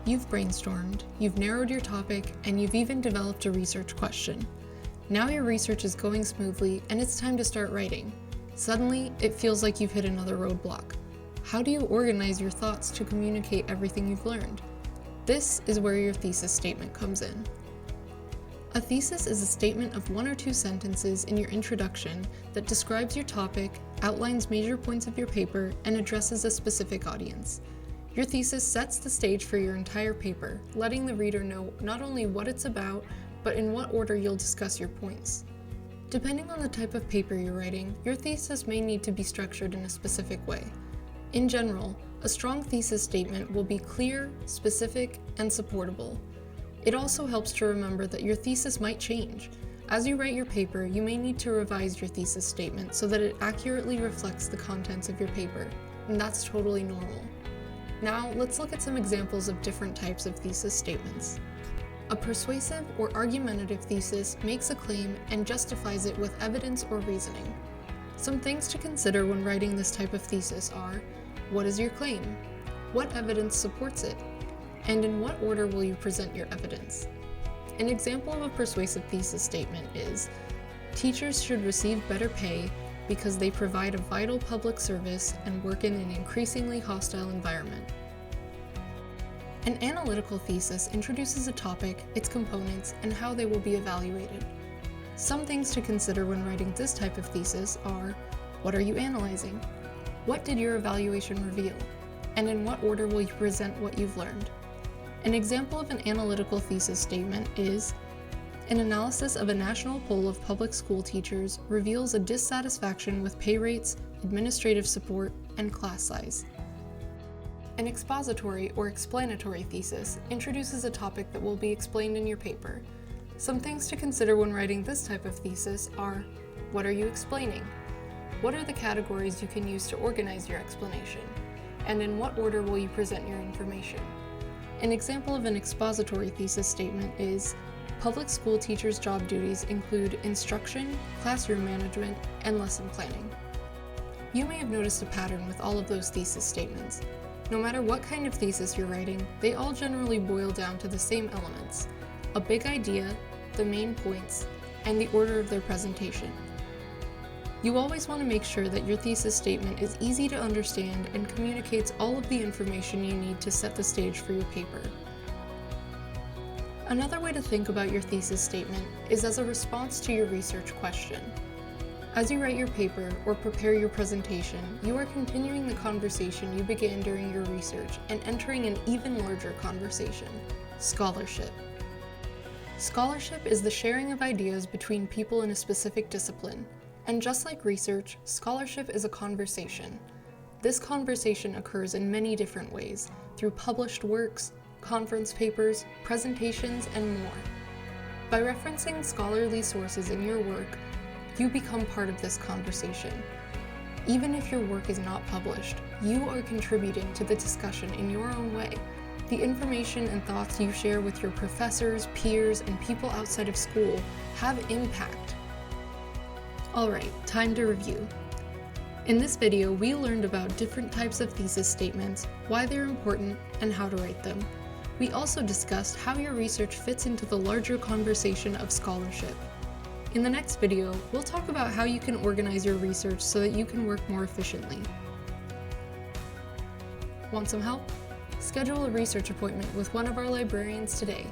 You've brainstormed, you've narrowed your topic, and you've even developed a research question. Now your research is going smoothly and it's time to start writing. Suddenly, it feels like you've hit another roadblock. How do you organize your thoughts to communicate everything you've learned? This is where your thesis statement comes in. A thesis is a statement of 1 or 2 sentences in your introduction that describes your topic, outlines major points of your paper, and addresses a specific audience. Your thesis sets the stage for your entire paper, letting the reader know not only what it's about, but in what order you'll discuss your points. Depending on the type of paper you're writing, your thesis may need to be structured in a specific way. In general, a strong thesis statement will be clear, specific, and supportable. It also helps to remember that your thesis might change. As you write your paper, you may need to revise your thesis statement so that it accurately reflects the contents of your paper, and that's totally normal. Now, let's look at some examples of different types of thesis statements. A persuasive or argumentative thesis makes a claim and justifies it with evidence or reasoning. Some things to consider when writing this type of thesis are: what is your claim? What evidence supports it? And in what order will you present your evidence? An example of a persuasive thesis statement is: teachers should receive better pay because they provide a vital public service and work in an increasingly hostile environment. An analytical thesis introduces a topic, its components, and how they will be evaluated. Some things to consider when writing this type of thesis are: what are you analyzing? What did your evaluation reveal? And in what order will you present what you've learned? An example of an analytical thesis statement is: an analysis of a national poll of public school teachers reveals a dissatisfaction with pay rates, administrative support, and class size. An expository or explanatory thesis introduces a topic that will be explained in your paper. Some things to consider when writing this type of thesis are: what are you explaining? What are the categories you can use to organize your explanation? And in what order will you present your information? An example of an expository thesis statement is: public school teachers' job duties include instruction, classroom management, and lesson planning. You may have noticed a pattern with all of those thesis statements. No matter what kind of thesis you're writing, they all generally boil down to the same elements: a big idea, the main points, and the order of their presentation. You always want to make sure that your thesis statement is easy to understand and communicates all of the information you need to set the stage for your paper. Another way to think about your thesis statement is as a response to your research question. As you write your paper or prepare your presentation, you are continuing the conversation you began during your research and entering an even larger conversation: scholarship. Scholarship is the sharing of ideas between people in a specific discipline, and just like research, scholarship is a conversation. This conversation occurs in many different ways, through published works, conference papers, presentations, and more. By referencing scholarly sources in your work, you become part of this conversation. Even if your work is not published, you are contributing to the discussion in your own way. The information and thoughts you share with your professors, peers, and people outside of school have impact. Alright, time to review. In this video, we learned about different types of thesis statements, why they're important, and how to write them. We also discussed how your research fits into the larger conversation of scholarship. In the next video, we'll talk about how you can organize your research so that you can work more efficiently. Want some help? Schedule a research appointment with one of our librarians today.